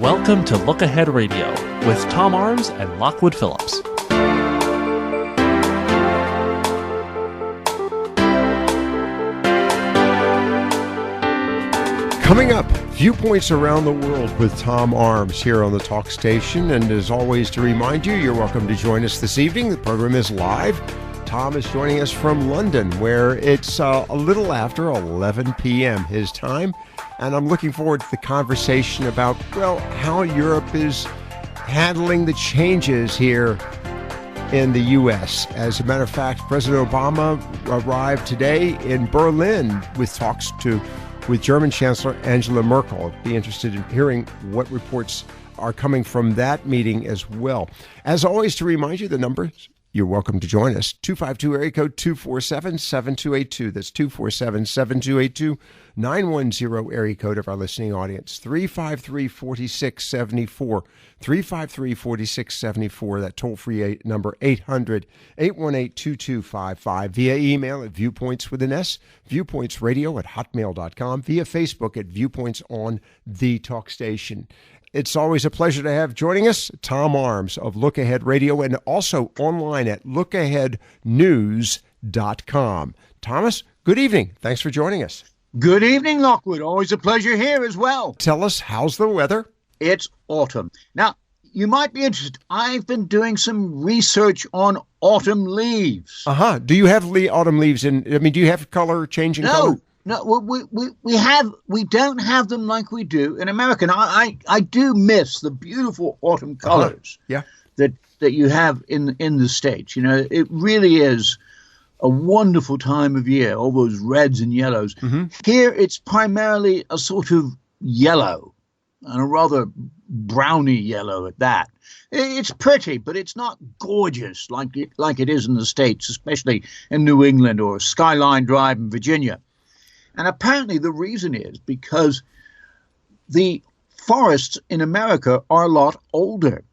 Welcome to Look Ahead Radio with Tom Arms and Lockwood Phillips. Coming up, viewpoints around the world with Tom Arms here on the Talk Station. And as always, to remind you, you're welcome to join us this evening. The program is live. Tom is joining us from London, where it's a little after 11 p.m. his time. And I'm looking forward to the conversation about, well, how Europe is handling the changes here in the U.S. As a matter of fact, President Obama arrived today in Berlin with talks with German Chancellor Angela Merkel. I'd be interested in hearing what reports are coming from that meeting as well. As always, to remind you, the numbers, you're welcome to join us. 252 area code 247-7282. That's 247-7282. 910 area code of our listening audience. 353-4674. 353-4674. That toll-free number 800-818-2255. Via email at viewpoints with an S. viewpointsradio@hotmail.com. Via Facebook at Viewpoints on the Talk Station. It's always a pleasure to have joining us Tom Arms of Look Ahead Radio and also online at lookaheadnews.com. Thomas, good evening. Thanks for joining us. Good evening, Lockwood. Always a pleasure here as well. Tell us, how's the weather? It's autumn. Now, you might be interested. I've been doing some research on autumn leaves. Do you have autumn leaves do you have color changing color? No, we don't have them like we do in America. Now, I do miss the beautiful autumn colors that you have in the States. You know, it really is a wonderful time of year, all those reds and yellows. Mm-hmm. Here, it's primarily a sort of yellow, and a rather browny yellow at that. It's pretty, but it's not gorgeous like it is in the States, especially in New England or Skyline Drive in Virginia. And apparently the reason is because the forests in America are a lot older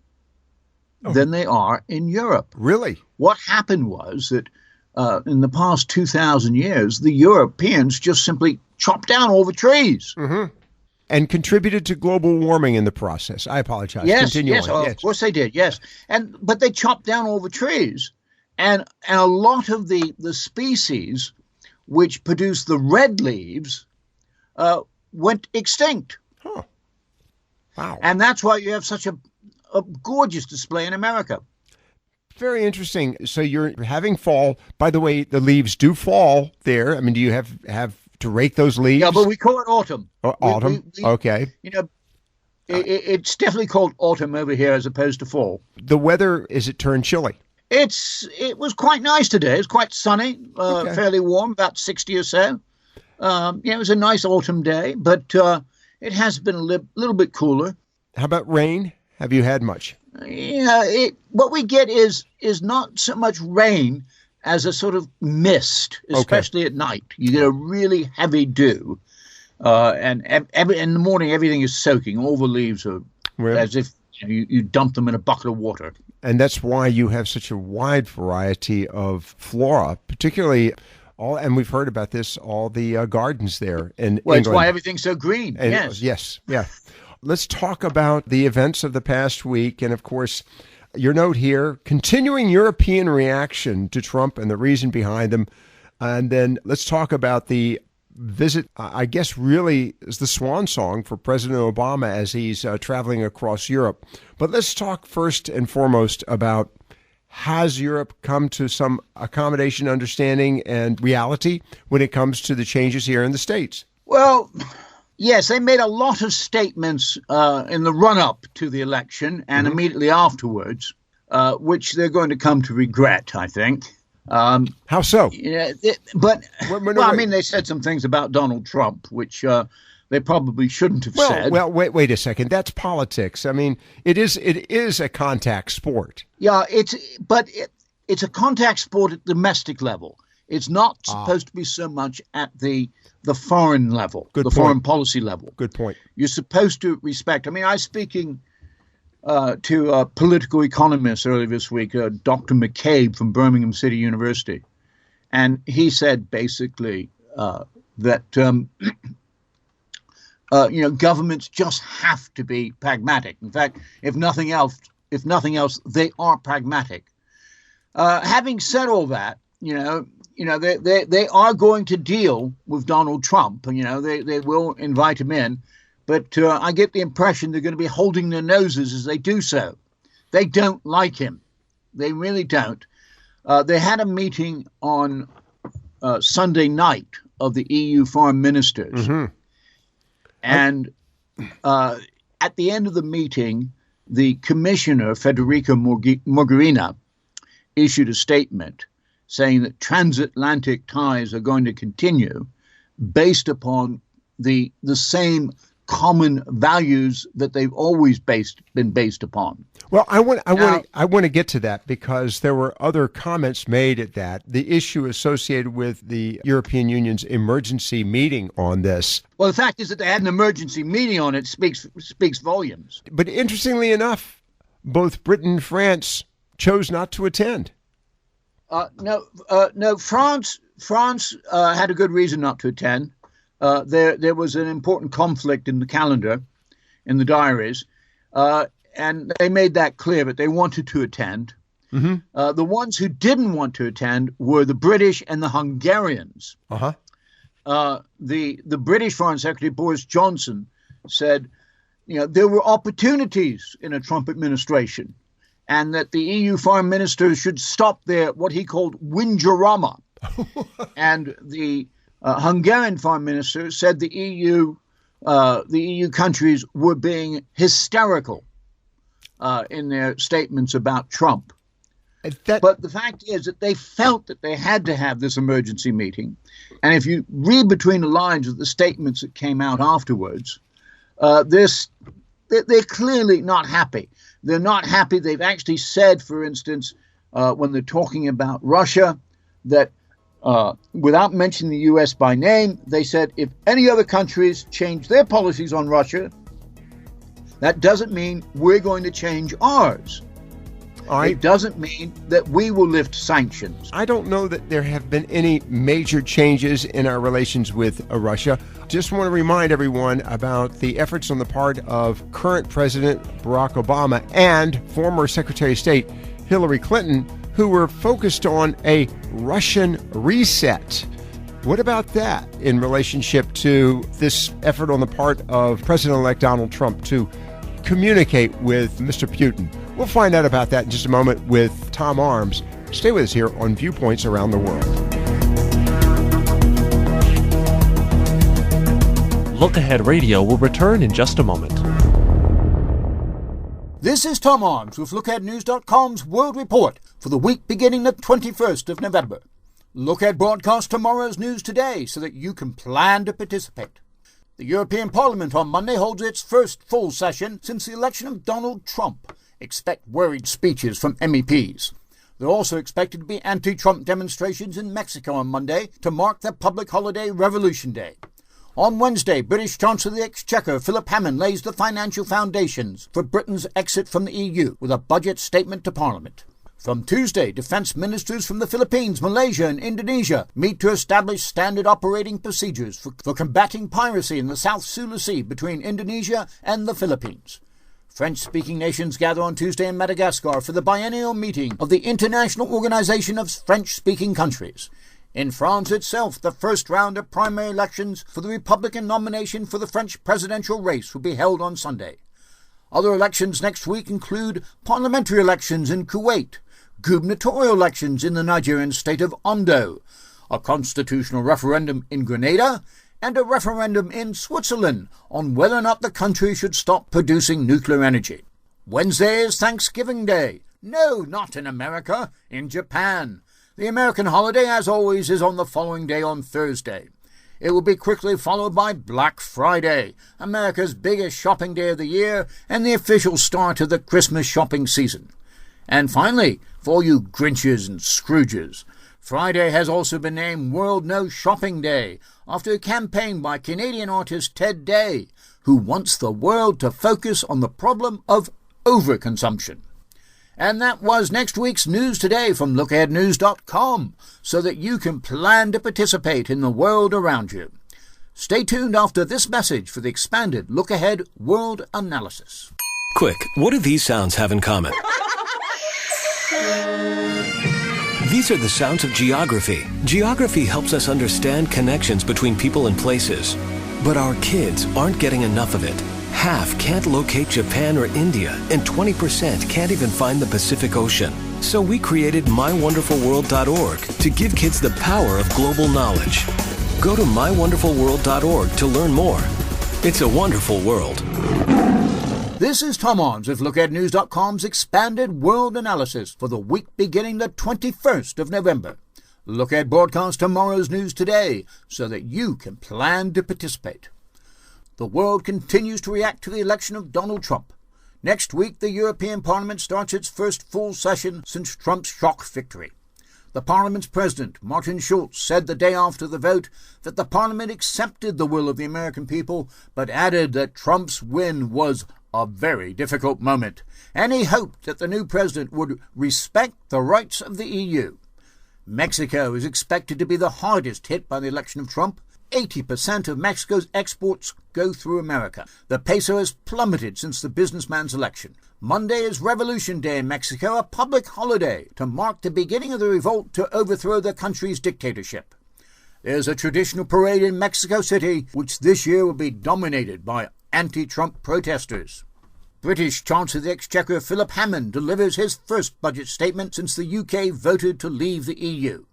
than they are in Europe. Really? What happened was that in the past 2,000 years, the Europeans just simply chopped down all the trees. Mm-hmm. And contributed to global warming in the process. I apologize. Yes, Continue yes, on. Of course they did, yes. But they chopped down all the trees. And a lot of the species which produce the red leaves, went extinct. Huh. Wow. And that's why you have such a gorgeous display in America. Very interesting. So you're having fall. By the way, the leaves do fall there. I mean, do you have to rake those leaves? Yeah, but we call it autumn. Autumn? Okay. You know, it's definitely called autumn over here as opposed to fall. The weather, is it turned chilly? It was quite nice today. It's quite sunny, fairly warm, about 60 or so. It was a nice autumn day, but it has been a little bit cooler. How about rain? Have you had much? Yeah, what we get is not so much rain as a sort of mist, especially at night. You get a really heavy dew, and in the morning everything is soaking. All the leaves are as if you dump them in a bucket of water. And that's why you have such a wide variety of flora, particularly and we've heard about this, all the gardens there in England. It's why everything's so green. And, yes. Let's talk about the events of the past week. And of course, your note here, continuing European reaction to Trump and the reason behind them. And then let's talk about the visit, I guess really is the swan song for President Obama as he's traveling across Europe. But let's talk first and foremost about, has Europe come to some accommodation, understanding, and reality when it comes to the changes here in the States? Well, yes, they made a lot of statements in the run-up to the election and immediately afterwards, which they're going to come to regret, I think. How so? Yeah, they said some things about Donald Trump, which they probably shouldn't have said. Well, wait a second. That's politics. I mean, it is a contact sport. Yeah, it's a contact sport at domestic level. It's not supposed to be so much at the foreign level, foreign policy level. Good point. You're supposed to respect. I mean, I was speaking to a political economist earlier this week, Dr. McCabe from Birmingham City University. And he said basically that governments just have to be pragmatic. In fact, if nothing else, they are pragmatic. Having said all that, they are going to deal with Donald Trump. They will invite him in, but I get the impression they're going to be holding their noses as they do so. They don't like him. They really don't. They had a meeting on Sunday night of the EU foreign ministers. Mm-hmm. And at the end of the meeting, the commissioner, Federica Mogherini, issued a statement saying that transatlantic ties are going to continue based upon the same common values that they've always been based upon. Well, I want to get to that because there were other comments made at that. The issue associated with the European Union's emergency meeting on this. Well, the fact is that they had an emergency meeting on it speaks volumes. But interestingly enough, both Britain and France chose not to attend. No. France had a good reason not to attend. There was an important conflict in the calendar, in the diaries, and they made that clear, but they wanted to attend. Mm-hmm. The ones who didn't want to attend were the British and the Hungarians. Uh-huh. The British Foreign Secretary, Boris Johnson, said, there were opportunities in a Trump administration and that the EU foreign ministers should stop their, what he called, windjarama. And the Hungarian foreign minister said the EU countries were being hysterical in their statements about Trump. But the fact is that they felt that they had to have this emergency meeting. And if you read between the lines of the statements that came out afterwards, they're clearly not happy. They're not happy. They've actually said, for instance, when they're talking about Russia, that without mentioning the U.S. by name, they said if any other countries change their policies on Russia, that doesn't mean we're going to change ours. It doesn't mean that we will lift sanctions. I don't know that there have been any major changes in our relations with Russia. Just want to remind everyone about the efforts on the part of current President Barack Obama and former Secretary of State Hillary Clinton, who were focused on a Russian reset. What about that in relationship to this effort on the part of President-elect Donald Trump to communicate with Mr. Putin? We'll find out about that in just a moment with Tom Arms. Stay with us here on Viewpoints Around the World. Look Ahead Radio will return in just a moment. This is Tom Arms with LookAheadNews.com's World Report for the week beginning the 21st of November. Look Ahead broadcasts tomorrow's news today so that you can plan to participate. The European Parliament on Monday holds its first full session since the election of Donald Trump. Expect worried speeches from MEPs. There are also expected to be anti-Trump demonstrations in Mexico on Monday to mark the public holiday Revolution Day. On Wednesday, British Chancellor of the Exchequer Philip Hammond lays the financial foundations for Britain's exit from the EU with a budget statement to Parliament. From Tuesday, defence ministers from the Philippines, Malaysia and Indonesia meet to establish standard operating procedures for combating piracy in the South Sulu Sea between Indonesia and the Philippines. French-speaking nations gather on Tuesday in Madagascar for the biennial meeting of the International Organization of French-Speaking Countries. In France itself, the first round of primary elections for the Republican nomination for the French presidential race will be held on Sunday. Other elections next week include parliamentary elections in Kuwait, gubernatorial elections in the Nigerian state of Ondo, a constitutional referendum in Grenada, and a referendum in Switzerland on whether or not the country should stop producing nuclear energy. Wednesday is Thanksgiving Day. No, not in America, in Japan. The American holiday, as always, is on the following day on Thursday. It will be quickly followed by Black Friday, America's biggest shopping day of the year and the official start of the Christmas shopping season. And finally, for all you Grinches and Scrooges, Friday has also been named World No Shopping Day after a campaign by Canadian artist Ted Day, who wants the world to focus on the problem of overconsumption. And that was next week's News Today from LookAheadNews.com, so that you can plan to participate in the world around you. Stay tuned after this message for the expanded Look Ahead World Analysis. Quick, what do these sounds have in common? These are the sounds of geography. Geography helps us understand connections between people and places. But our kids aren't getting enough of it. Half can't locate Japan or India, and 20% can't even find the Pacific Ocean. So we created MyWonderfulWorld.org to give kids the power of global knowledge. Go to MyWonderfulWorld.org to learn more. It's a wonderful world. This is Tom Arms of LookAheadNews.com's expanded world analysis for the week beginning the 21st of November. Look Ahead broadcasts tomorrow's news today so that you can plan to participate. The world continues to react to the election of Donald Trump. Next week, the European Parliament starts its first full session since Trump's shock victory. The Parliament's president, Martin Schulz, said the day after the vote that the Parliament accepted the will of the American people, but added that Trump's win was a very difficult moment, and he hoped that the new president would respect the rights of the EU. Mexico is expected to be the hardest hit by the election of Trump. 80% of Mexico's exports go through America. The peso has plummeted since the businessman's election. Monday is Revolution Day in Mexico, a public holiday to mark the beginning of the revolt to overthrow the country's dictatorship. There's a traditional parade in Mexico City, which this year will be dominated by anti-Trump protesters. British Chancellor of the Exchequer Philip Hammond delivers his first budget statement since the UK voted to leave the EU.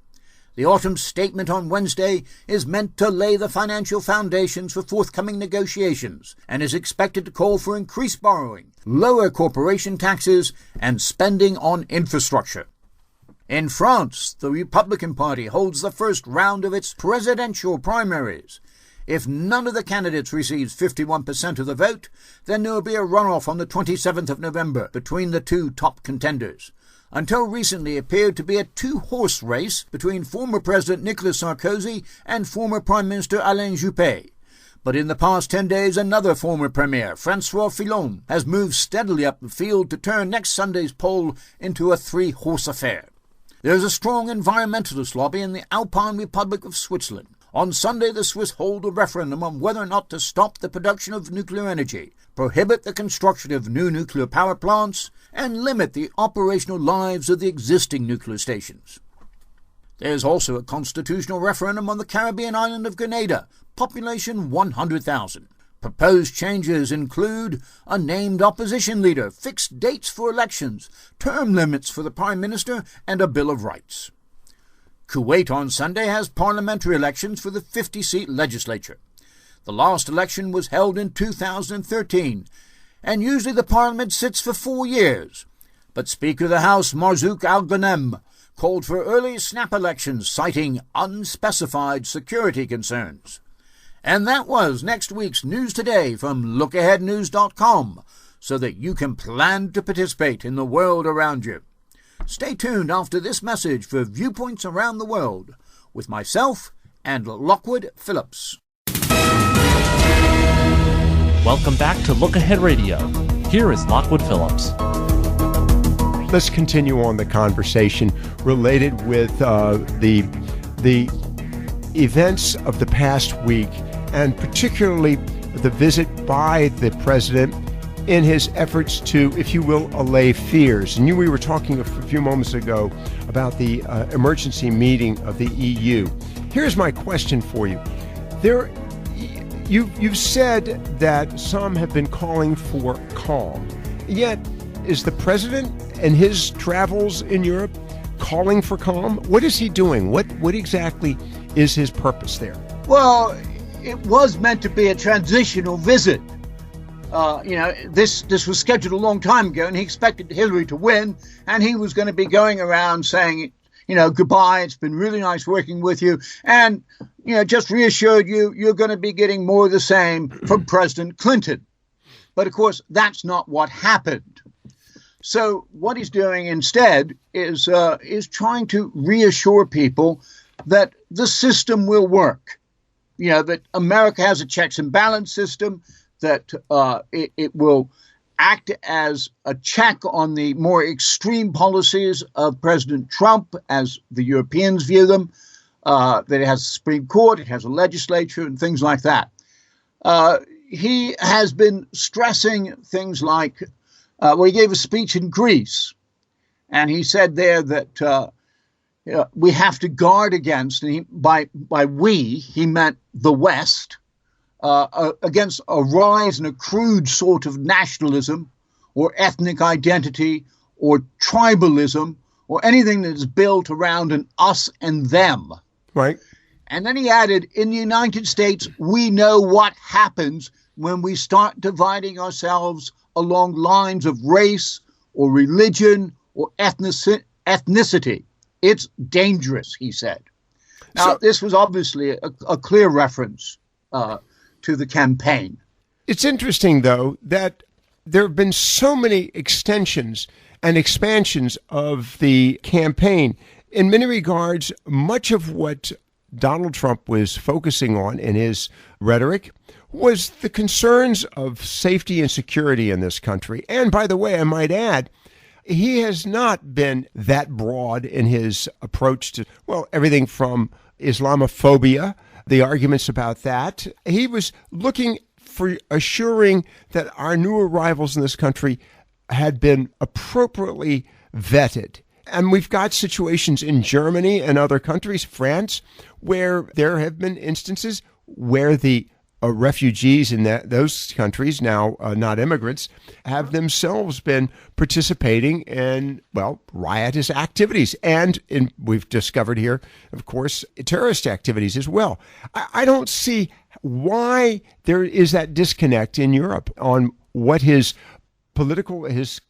The autumn statement on Wednesday is meant to lay the financial foundations for forthcoming negotiations and is expected to call for increased borrowing, lower corporation taxes, and spending on infrastructure. In France, the Republican Party holds the first round of its presidential primaries. If none of the candidates receives 51% of the vote, then there will be a runoff on the 27th of November between the two top contenders. Until recently, it appeared to be a two-horse race between former President Nicolas Sarkozy and former Prime Minister Alain Juppé. But in the past 10 days, another former Premier, François Fillon, has moved steadily up the field to turn next Sunday's poll into a three-horse affair. There is a strong environmentalist lobby in the Alpine Republic of Switzerland. On Sunday, the Swiss hold a referendum on whether or not to stop the production of nuclear energy, prohibit the construction of new nuclear power plants, and limit the operational lives of the existing nuclear stations. There's also a constitutional referendum on the Caribbean island of Grenada, population 100,000. Proposed changes include a named opposition leader, fixed dates for elections, term limits for the Prime Minister, and a Bill of Rights. Kuwait on Sunday has parliamentary elections for the 50-seat legislature. The last election was held in 2013, and usually the parliament sits for 4 years. But Speaker of the House Marzouk Al-Ghanem called for early snap elections, citing unspecified security concerns. And that was next week's News Today from LookAheadNews.com, so that you can plan to participate in the world around you. Stay tuned after this message for Viewpoints Around the World with myself and Lockwood Phillips. Welcome back to Look Ahead Radio. Here is Lockwood Phillips. Let's continue on the conversation related with the events of the past week, and particularly the visit by the president in his efforts to, if you will, allay fears. And we were talking a few moments ago about the emergency meeting of the EU. Here's my question for you. You've said that some have been calling for calm. Yet, is the president and his travels in Europe calling for calm? What is he doing? What exactly is his purpose there? Well, it was meant to be a transitional visit. This was scheduled a long time ago, and he expected Hillary to win, and he was going to be going around saying, goodbye, it's been really nice working with you, and, just reassured you, you're going to be getting more of the same from President Clinton. But, of course, that's not what happened. So what he's doing instead is trying to reassure people that the system will work, that America has a checks and balance system, that it will act as a check on the more extreme policies of President Trump as the Europeans view them, that it has a Supreme Court, it has a legislature, and things like that. He has been stressing things like, he gave a speech in Greece, and he said there that we have to guard against, and by we, he meant the West, against a rise in a crude sort of nationalism or ethnic identity or tribalism or anything that is built around an us and them. Right. And then he added, in the United States, we know what happens when we start dividing ourselves along lines of race or religion or ethnicity. It's dangerous, he said. Now, this was obviously a clear reference to the campaign. It's interesting, though, that there have been so many extensions and expansions of the campaign. In many regards, much of what Donald Trump was focusing on in his rhetoric was the concerns of safety and security in this country. And by the way, I might add, he has not been that broad in his approach to, everything from Islamophobia, the arguments about that. He was looking for assuring that our new arrivals in this country had been appropriately vetted. And we've got situations in Germany and other countries, France, where there have been instances where the refugees in those countries, now not immigrants, have themselves been participating in, riotous activities. And we've discovered here, of course, terrorist activities as well. I don't see why there is that disconnect in Europe on what his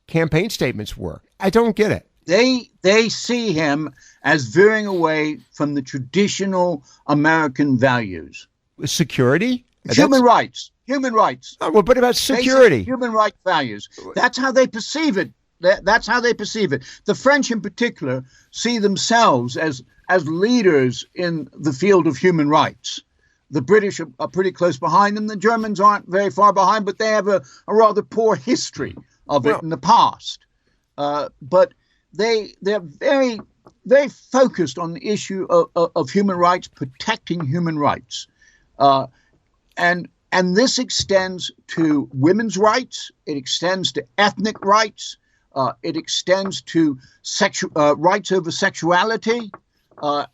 campaign statements were. I don't get it. They see him as veering away from the traditional American values. Security? Human rights. Oh, well, but about security? Basic human rights values. That's how they perceive it. That's how they perceive it. The French in particular see themselves as leaders in the field of human rights. The British are pretty close behind them. The Germans aren't very far behind, but they have a rather poor history of it in the past. But they're very, very focused on the issue of human rights, protecting human rights. And this extends to women's rights. It extends to ethnic rights. It extends to rights over sexuality. The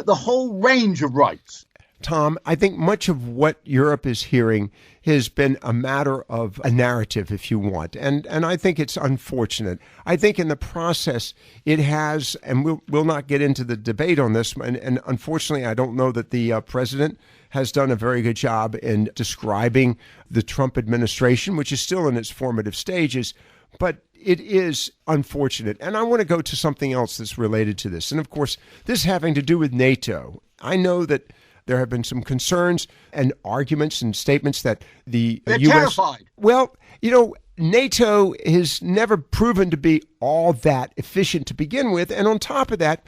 whole range of rights. Tom, I think much of what Europe is hearing has been a matter of a narrative, if you want. And I think it's unfortunate. I think in the process it has, and we'll not get into the debate on this, and unfortunately I don't know that the president has done a very good job in describing the Trump administration, which is still in its formative stages, but it is unfortunate. And I want to go to something else that's related to this. And of course, this having to do with NATO. I know that there have been some concerns and arguments and statements that the They're U.S. terrified. Well, NATO has never proven to be all that efficient to begin with. And on top of that,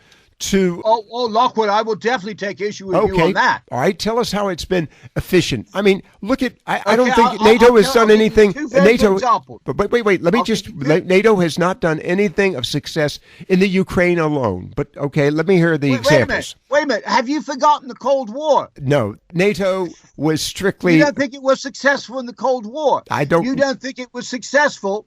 Lockwood, I will definitely take issue with you on that. All right, tell us how it's been efficient. I mean, look at, I don't think NATO has done anything. NATO, but wait, NATO has not done anything of success in the Ukraine alone. But okay, let me hear the examples. Wait a minute. Have you forgotten the Cold War? No, NATO was strictly. You don't think it was successful in the Cold War? I don't. You don't think it was successful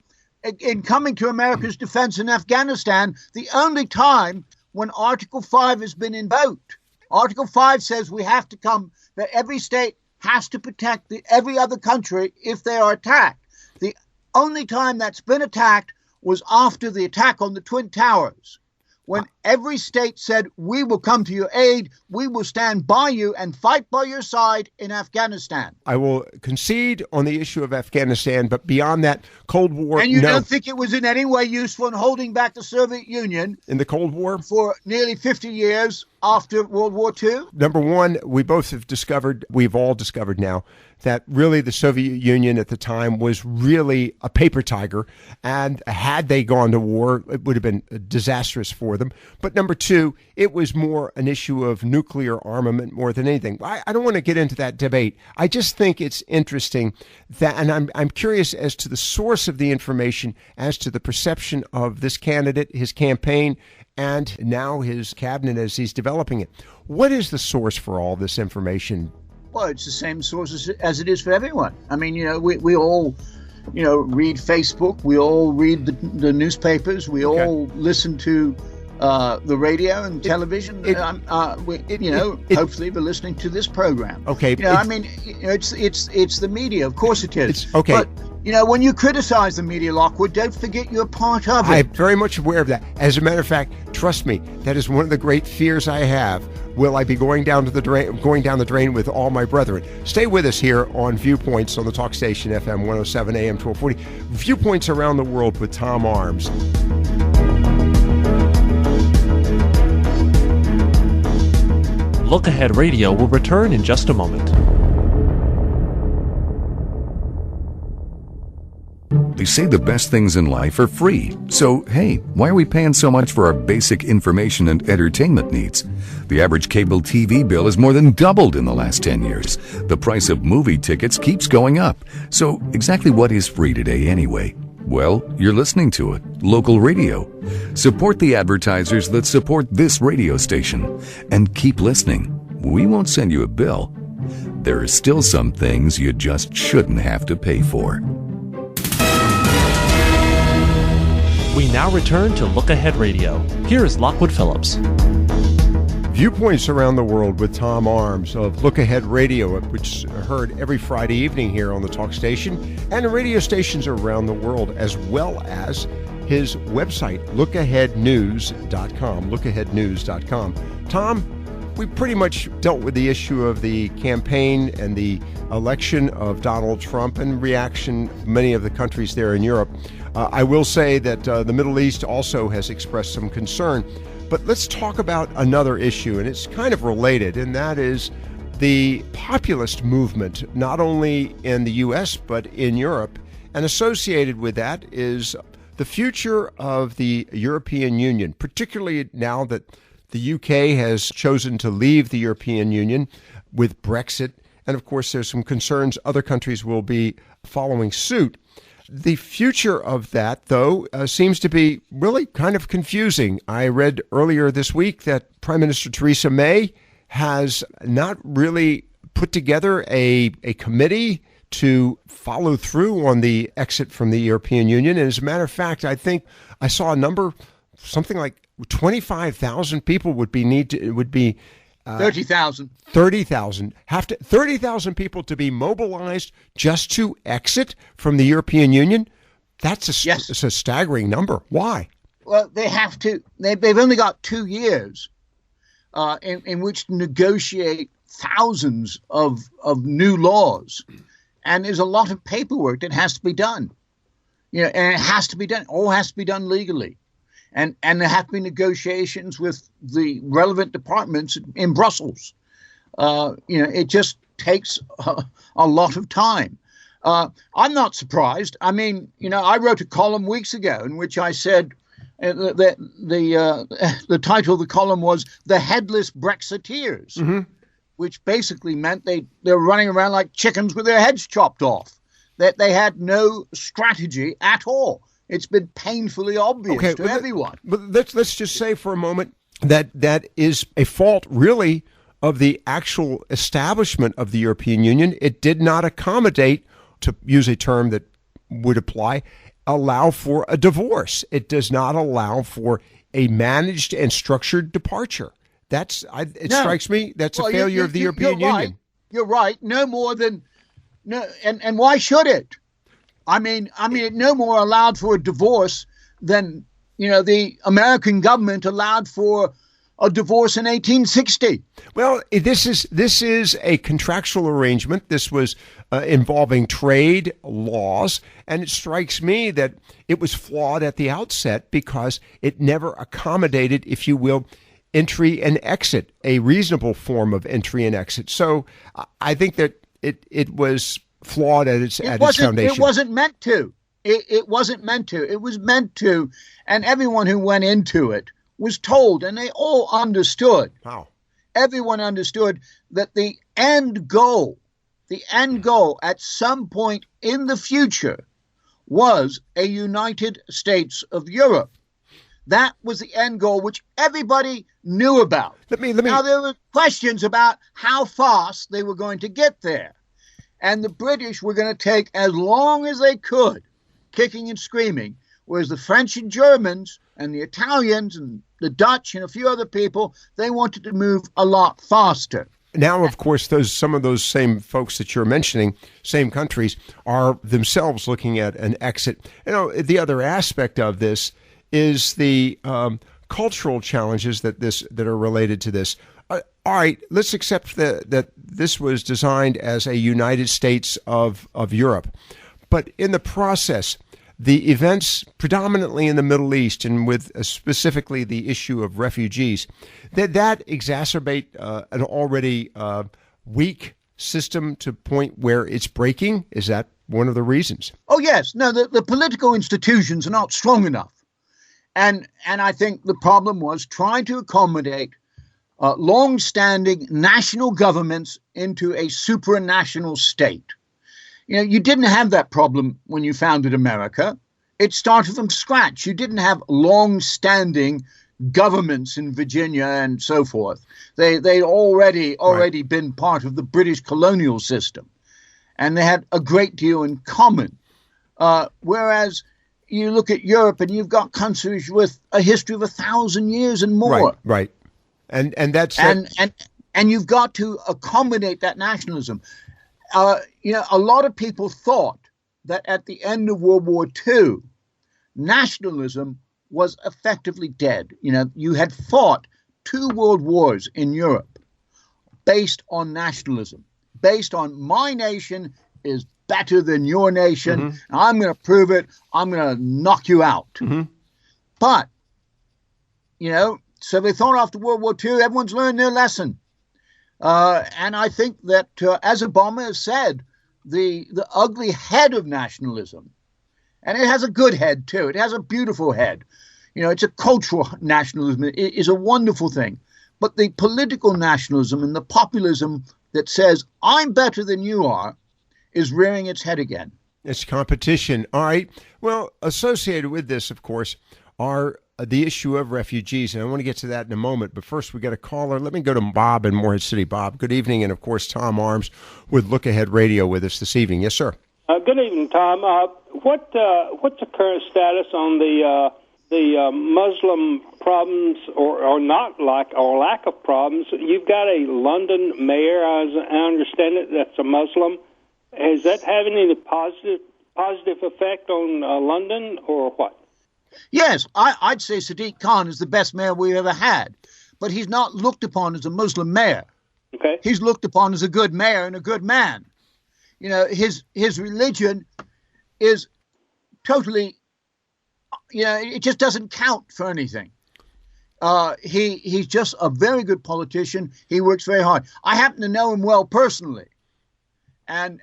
in coming to America's defense in Afghanistan? The only time when Article 5 has been invoked. Article 5 says that every state has to protect every other country if they are attacked. The only time that's been attacked was after the attack on the Twin Towers, when every state said, we will come to your aid, we will stand by you and fight by your side in Afghanistan. I will concede on the issue of Afghanistan, but beyond that, Cold War, and you don't think it was in any way useful in holding back the Soviet Union in the Cold War for nearly 50 years after World War II? Number one, we've all discovered now that really the Soviet Union at the time was really a paper tiger, and had they gone to war, it would have been disastrous for them. But number two, it was more an issue of nuclear armament more than anything. I don't want to get into that debate. I just think it's interesting that, and I'm curious as to the source of the information, as to the perception of this candidate, his campaign, and now his cabinet as he's developing it. What is the source for all this information? Well, it's the same source as it is for everyone. I mean, we all, read Facebook. We all read the newspapers. We all listen to the radio and television. Hopefully we're listening to this program. Okay. It's the media. Of course it is. It's okay. But, when you criticize the media, Lockwood, don't forget you're part of it. I'm very much aware of that. As a matter of fact, trust me, that is one of the great fears I have. Will I be going down the drain with all my brethren? Stay with us here on Viewpoints on the talk station FM 107 AM 1240. Viewpoints around the world with Tom Arms. Look Ahead Radio will return in just a moment. They say the best things in life are free. So, hey, why are we paying so much for our basic information and entertainment needs? The average cable TV bill has more than doubled in the last 10 years. The price of movie tickets keeps going up. So, exactly what is free today anyway? Well, you're listening to it. Local radio. Support the advertisers that support this radio station. And keep listening. We won't send you a bill. There are still some things you just shouldn't have to pay for. We now return to Look Ahead Radio. Here is Lockwood Phillips. Viewpoints around the world with Tom Arms of Look Ahead Radio, which is heard every Friday evening here on the talk station and radio stations around the world, as well as his website, LookAheadNews.com. LookAheadNews.com. Tom, we pretty much dealt with the issue of the campaign and the election of Donald Trump and reaction of many of the countries there in Europe. I will say that the Middle East also has expressed some concern. But let's talk about another issue, and it's kind of related, and that is the populist movement, not only in the U.S., but in Europe. And associated with that is the future of the European Union, particularly now that the U.K. has chosen to leave the European Union with Brexit. And of course, there's some concerns other countries will be following suit. The future of that, though, seems to be really kind of confusing. I read earlier this week that Prime Minister Theresa May has not really put together a committee to follow through on the exit from the European Union. And as a matter of fact, I think I saw a number, something like 25,000 people would be 30,000. 30,000. 30,000 people to be mobilized just to exit from the European Union? That's a staggering number. Why? Well, they have to. They've only got 2 years in which to negotiate thousands of new laws. And there's a lot of paperwork that has to be done. And it has to be done. All has to be done legally. And there have to be negotiations with the relevant departments in Brussels. It just takes a lot of time. I'm not surprised. I mean, I wrote a column weeks ago in which I said that the title of the column was "The Headless Brexiteers," which basically meant they're running around like chickens with their heads chopped off. That they had no strategy at all. It's been painfully obvious to everyone. But let's just say for a moment that is a fault, really, of the actual establishment of the European Union. It did not accommodate, to use a term that would apply, allow for a divorce. It does not allow for a managed and structured departure. Strikes me that's a failure of the European Union. You're right. No more than no, and why should it? I mean, it no more allowed for a divorce than, the American government allowed for a divorce in 1860. Well, this is a contractual arrangement. This was involving trade laws, and it strikes me that it was flawed at the outset because it never accommodated, if you will, entry and exit, a reasonable form of entry and exit. So I think that it was flawed at its foundation. It wasn't meant to. It wasn't meant to. It was meant to, and everyone who went into it was told, and they all understood. Wow. Everyone understood that the end goal at some point in the future was a United States of Europe. That was the end goal, which everybody knew about. Let me. Now, there were questions about how fast they were going to get there. And the British were going to take as long as they could, kicking and screaming, whereas the French and Germans and the Italians and the Dutch and a few other people, they wanted to move a lot faster. Now, of course, some of those same folks that you're mentioning, same countries, are themselves looking at an exit. The other aspect of this is the cultural challenges that are related to this. All right, let's accept that this was designed as a United States of Europe. But in the process, the events predominantly in the Middle East and with specifically the issue of refugees, that exacerbate an already weak system to point where it's breaking? Is that one of the reasons? Oh, yes. No, the political institutions are not strong enough. And I think the problem was trying to accommodate long-standing national governments into a supranational state. You didn't have that problem when you founded America. It started from scratch. You didn't have long-standing governments in Virginia and so forth. They'd already been part of the British colonial system, and they had a great deal in common. Whereas you look at Europe and you've got countries with a history of 1,000 years and more. Right. And that's and you've got to accommodate that nationalism. A lot of people thought that at the end of World War II, nationalism was effectively dead. You had fought 2 world wars in Europe based on nationalism, based on my nation is better than your nation. Mm-hmm. And I'm going to prove it. I'm going to knock you out. Mm-hmm. But, so they thought after World War II, everyone's learned their lesson. And I think that, as Obama has said, the ugly head of nationalism, and it has a good head too. It has a beautiful head. It's a cultural nationalism. It is a wonderful thing. But the political nationalism and the populism that says, I'm better than you are, is rearing its head again. It's competition. All right. Well, associated with this, of course, are the issue of refugees, and I want to get to that in a moment. But first, we got a caller. Let me go to Bob in Morehead City. Bob, good evening, and of course, Tom Arms with Look Ahead Radio with us this evening. Yes, sir. Good evening, Tom. What's the current status on the Muslim problems, or lack of problems? You've got a London mayor, as I understand it, that's a Muslim. Is that having any positive effect on London, or what? Yes, I'd say Sadiq Khan is the best mayor we ever had, but he's not looked upon as a Muslim mayor. Okay. He's looked upon as a good mayor and a good man. His religion is totally, it just doesn't count for anything. He's just a very good politician. He works very hard. I happen to know him well personally. And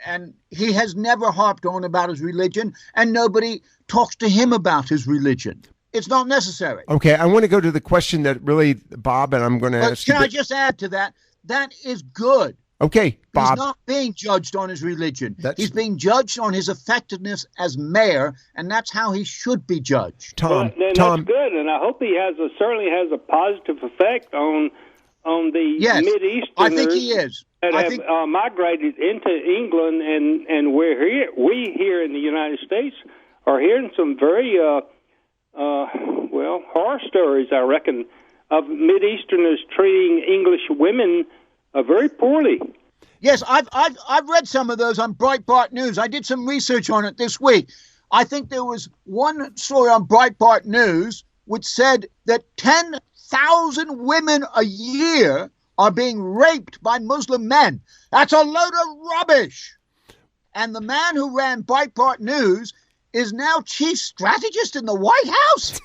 he has never harped on about his religion, and nobody talks to him about his religion. It's not necessary. Okay, I want to go to the question that really, Bob, and I'm going to ask you. Can I just add to that? That is good. Okay, Bob. He's not being judged on his religion. He's being judged on his effectiveness as mayor, and that's how he should be judged. Tom, that's good, and I hope he certainly has a positive effect on the Mideasterners. I think he is. That have migrated into England, and we here in the United States are hearing some very horror stories, I reckon, of Mideasterners treating English women very poorly. Yes, I've read some of those on Breitbart News. I did some research on it this week. I think there was one story on Breitbart News which said that 10,000 women a year are being raped by Muslim men. That's a load of rubbish. And the man who ran Breitbart News is now chief strategist in the White House.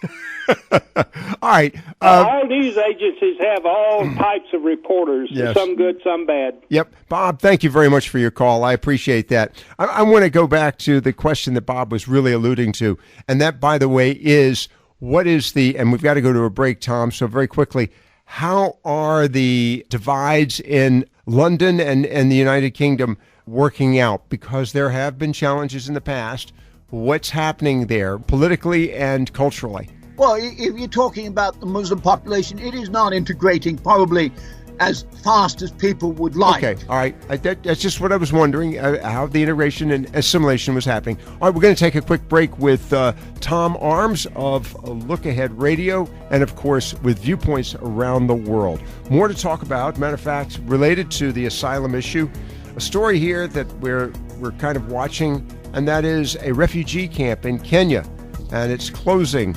All right. All news agencies have all types of reporters, yes. Some good, some bad. Yep. Bob, thank you very much for your call. I appreciate that. I want to go back to the question that Bob was really alluding to. And that, by the way, is and we've got to go to a break, Tom, so very quickly, how are the divides in London and the United Kingdom working out? Because there have been challenges in the past. What's happening there politically and culturally? Well, if you're talking about the Muslim population, it is not integrating probably as fast as people would like. Okay, all right. That's just what I was wondering, how the integration and assimilation was happening. All right, we're going to take a quick break with Tom Arms of Look Ahead Radio and, of course, with viewpoints around the world. More to talk about. Matter of fact, related to the asylum issue, a story here that we're kind of watching, and that is a refugee camp in Kenya, and it's closing.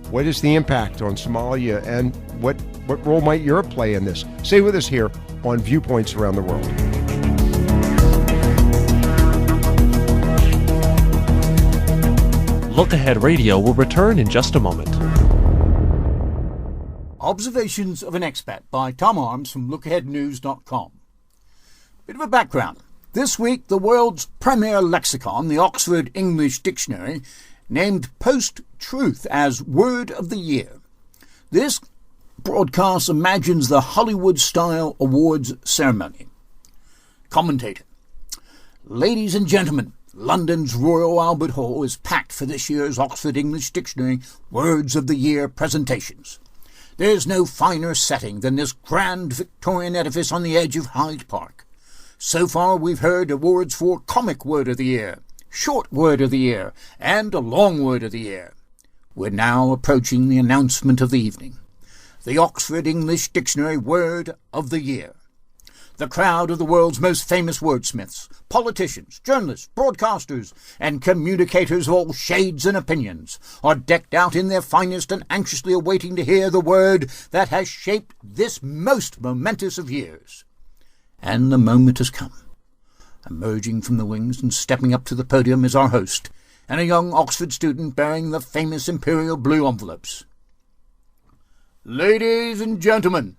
What is the impact on Somalia, and what role might Europe play in this? Stay with us here on Viewpoints Around the World. Look Ahead Radio will return in just a moment. Observations of an Expat by Tom Arms from LookAheadNews.com. Bit of a background. This week, the world's premier lexicon, the Oxford English Dictionary, named Post-Truth as Word of the Year. This broadcast imagines the Hollywood-style awards ceremony. Commentator. Ladies and gentlemen, London's Royal Albert Hall is packed for this year's Oxford English Dictionary Words of the Year presentations. There's no finer setting than this grand Victorian edifice on the edge of Hyde Park. So far we've heard awards for Comic Word of the Year, Short Word of the Year, and a Long Word of the Year. We're now approaching the announcement of the evening. The Oxford English Dictionary Word of the Year. The crowd of the world's most famous wordsmiths, politicians, journalists, broadcasters, and communicators of all shades and opinions are decked out in their finest and anxiously awaiting to hear the word that has shaped this most momentous of years. And the moment has come. Emerging from the wings and stepping up to the podium is our host, and a young Oxford student bearing the famous imperial blue envelopes. Ladies and gentlemen,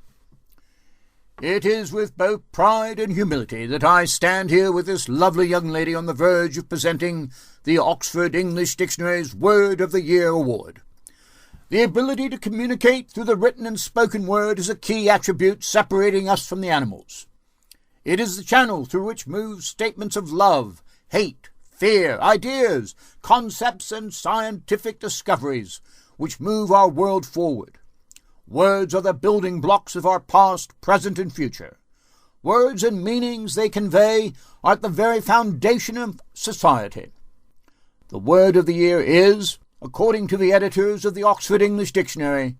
it is with both pride and humility that I stand here with this lovely young lady on the verge of presenting the Oxford English Dictionary's Word of the Year Award. The ability to communicate through the written and spoken word is a key attribute separating us from the animals. It is the channel through which move statements of love, hate, fear, ideas, concepts, and scientific discoveries which move our world forward. Words are the building blocks of our past, present, and future. Words and meanings they convey are at the very foundation of society. The word of the year is, according to the editors of the Oxford English Dictionary,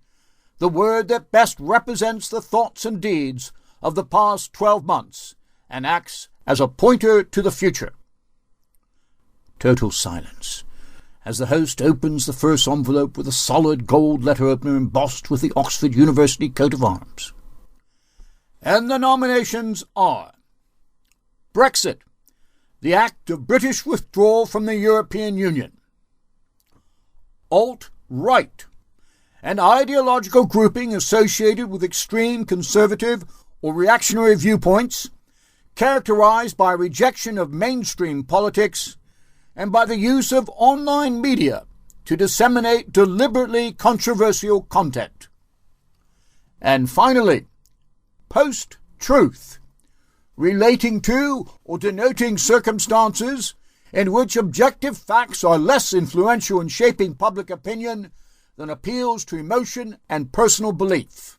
the word that best represents the thoughts and deeds of the past 12 months and acts as a pointer to the future. Total silence as the host opens the first envelope with a solid gold letter opener embossed with the Oxford University coat of arms. And the nominations are Brexit, the act of British withdrawal from the European Union. Alt-right, an ideological grouping associated with extreme conservative or reactionary viewpoints, characterized by rejection of mainstream politics and by the use of online media to disseminate deliberately controversial content. And finally, post-truth, relating to or denoting circumstances in which objective facts are less influential in shaping public opinion than appeals to emotion and personal belief.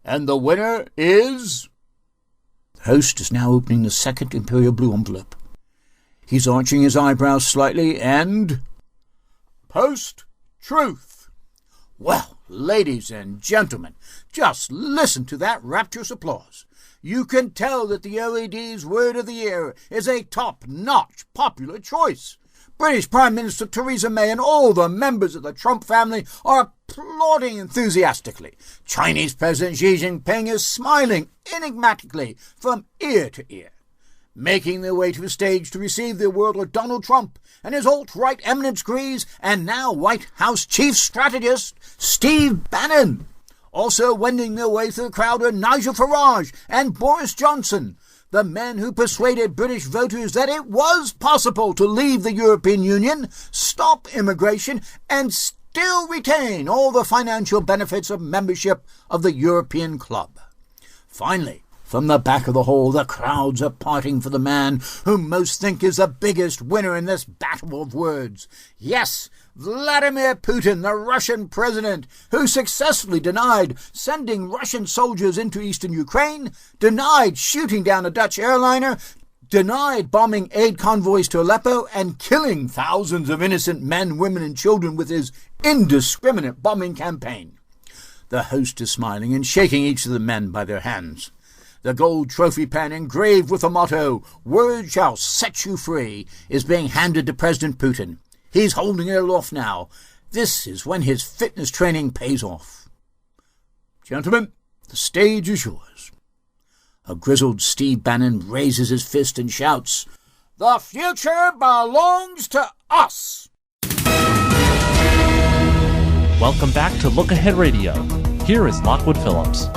And the winner is... The host is now opening the second imperial blue envelope. He's arching his eyebrows slightly and... Post-truth. Well, ladies and gentlemen, just listen to that rapturous applause. You can tell that the OED's Word of the Year is a top-notch popular choice. British Prime Minister Theresa May and all the members of the Trump family are applauding enthusiastically. Chinese President Xi Jinping is smiling enigmatically from ear to ear. Making their way to the stage to receive the award are Donald Trump and his alt-right eminence Grease and now White House Chief Strategist Steve Bannon. Also wending their way through the crowd are Nigel Farage and Boris Johnson, the men who persuaded British voters that it was possible to leave the European Union, stop immigration, and still retain all the financial benefits of membership of the European Club. Finally, From the back of the hall, the crowds are parting for the man whom most think is the biggest winner in this battle of words. Yes, Vladimir Putin, the Russian president, who successfully denied sending Russian soldiers into eastern Ukraine, denied shooting down a Dutch airliner, denied bombing aid convoys to Aleppo, and killing thousands of innocent men, women, and children with his indiscriminate bombing campaign. The host is smiling and shaking each of the men by their hands. The gold trophy pen engraved with the motto, "Words shall set you free," is being handed to President Putin. He's holding it aloft now. This is when his fitness training pays off. Gentlemen, the stage is yours. A grizzled Steve Bannon raises his fist and shouts, "The future belongs to us!" Welcome back to Look Ahead Radio. Here is Lockwood Phillips.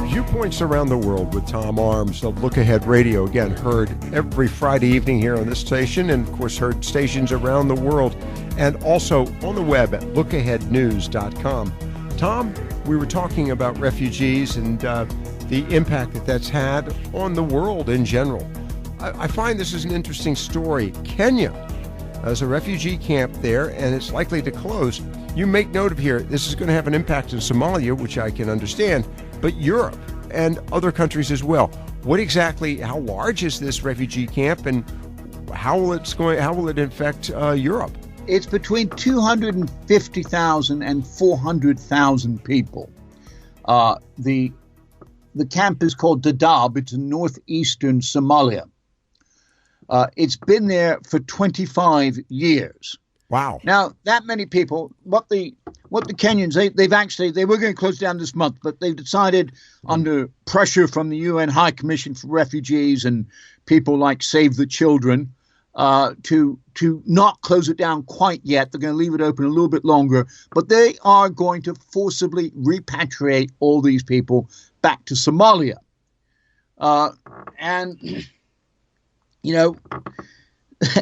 Viewpoints around the world with Tom Arms of Look Ahead Radio. Again, heard every Friday evening here on this station, and of course heard stations around the world, and also on the web at lookaheadnews.com. Tom, we were talking about refugees and the impact that that's had on the world in general. I find this is an interesting story. Kenya has a refugee camp there, and it's likely to close. You make note of here, this is going to have an impact in Somalia, which I can understand, but Europe and other countries as well. How large is this refugee camp, and how will it affect Europe? It's between 250,000 and 400,000 people. The camp is called Dadaab. It's in northeastern Somalia. It's been there for 25 years. Wow. Now, that many people, what the Kenyans, they were going to close down this month, but they've decided under pressure from the UN High Commission for Refugees and people like Save the Children to not close it down quite yet. They're going to leave it open a little bit longer, but they are going to forcibly repatriate all these people back to Somalia. And, you know,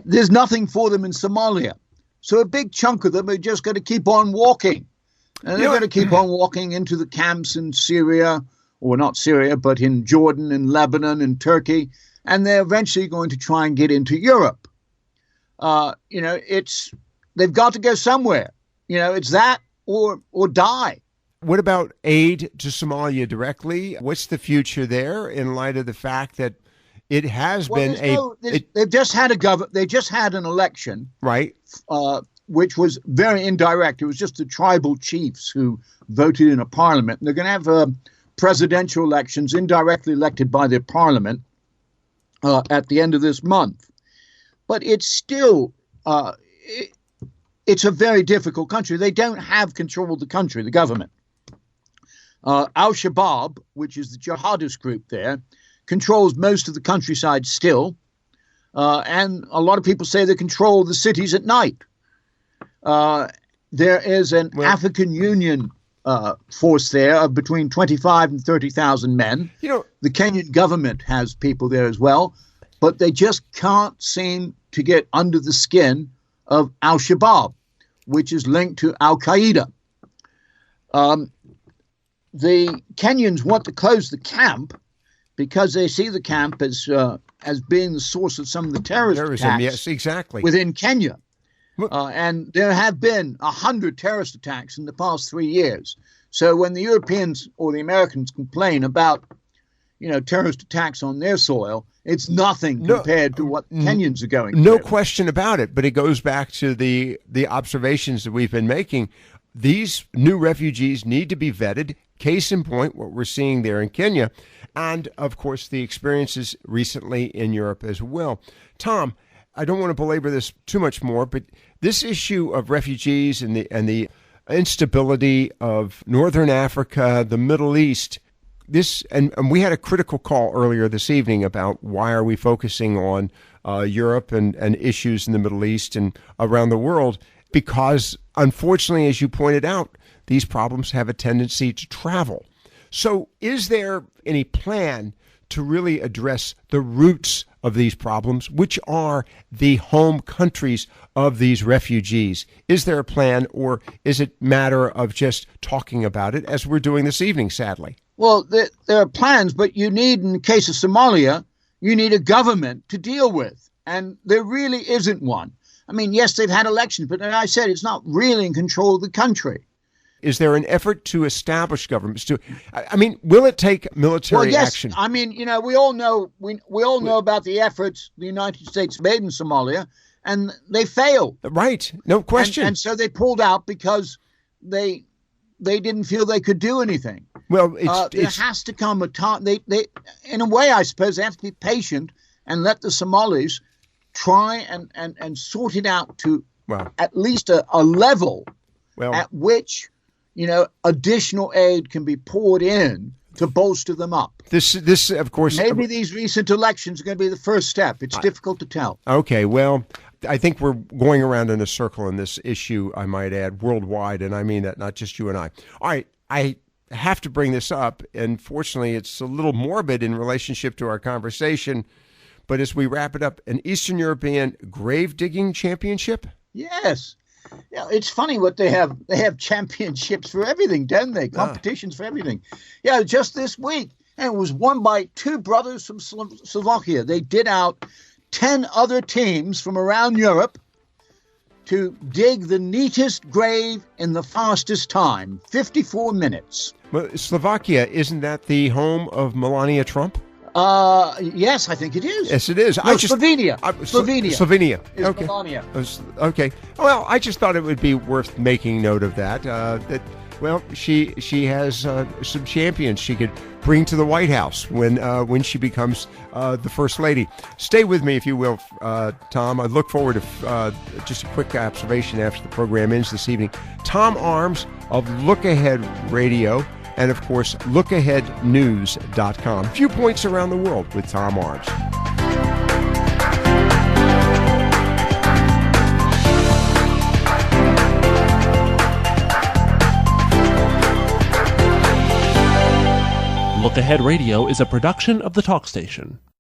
there's nothing for them in Somalia. So a big chunk of them are just going to keep on walking. And they're going to keep on walking into the camps in Syria, or not Syria, but in Jordan and Lebanon and Turkey. And they're eventually going to try and get into Europe. They've got to go somewhere. It's that or die. What about aid to Somalia directly? What's the future there in light of the fact that it has they've just had an election, right? Which was very indirect. It was just the tribal chiefs who voted in a parliament. And they're going to have presidential elections indirectly elected by their parliament at the end of this month. But it's still it's a very difficult country. They don't have control of the country, the government. Al-Shabaab, which is the jihadist group there, controls most of the countryside still. And a lot of people say they control the cities at night. There is an African Union force there of between 25 and 30,000 men. The Kenyan government has people there as well, but they just can't seem to get under the skin of Al-Shabaab, which is linked to Al-Qaeda. The Kenyans want to close the camp because they see the camp as being the source of some of the terrorism attacks. Yes, exactly. Within Kenya. And there have been 100 terrorist attacks in the past 3 years. So when the Europeans or the Americans complain about, terrorist attacks on their soil, it's nothing compared to what Kenyans are going through. No question about it. But it goes back to the observations that we've been making. These new refugees need to be vetted. Case in point, what we're seeing there in Kenya, and of course the experiences recently in Europe as well. Tom, I don't want to belabor this too much more, but this issue of refugees and the instability of Northern Africa, the Middle East, and we had a critical call earlier this evening about why are we focusing on Europe and issues in the Middle East and around the world, because unfortunately, as you pointed out, these problems have a tendency to travel. So is there any plan to really address the roots of these problems, which are the home countries of these refugees? Is there a plan, or is it a matter of just talking about it as we're doing this evening, sadly? Well, there are plans, but you need, in the case of Somalia, you need a government to deal with. And there really isn't one. I mean, yes, they've had elections, but as I said, it's not really in control of the country. Is there an effort to establish governments? I mean, will it take military action? I mean, we all know we all know about the efforts the United States made in Somalia, and they failed. Right, no question. And so they pulled out because they didn't feel they could do anything. Well, there has to come a time. They, in a way, I suppose, they have to be patient and let the Somalis try and sort it out to at least a level at which additional aid can be poured in to bolster them up. This of course, maybe these recent elections are going to be the first step. It's difficult to tell. Okay, well, I think we're going around in a circle in this issue, I might add, worldwide, and I mean that, not just you and I. All right, I have to bring this up, and fortunately it's a little morbid in relationship to our conversation, but as we wrap it up, an Eastern European grave digging championship? Yes. Yeah, it's funny what they have. They have championships for everything, don't they? Competitions for everything. Yeah, just this week. And it was won by two brothers from Slovakia. They did out 10 other teams from around Europe to dig the neatest grave in the fastest time, 54 minutes. Well, Slovakia, isn't that the home of Melania Trump? Yes, I think it is. Yes, it is. No, Slovenia. Slovenia. Is okay. Melania. Okay. Well, I just thought it would be worth making note of that. She has some champions she could bring to the White House when she becomes the First Lady. Stay with me, if you will, Tom. I look forward to just a quick observation after the program ends this evening. Tom Arms of LookAhead Radio. And, of course, LookAheadNews.com. Viewpoints around the world with Tom Arms. Look Ahead Radio is a production of the Talk Station.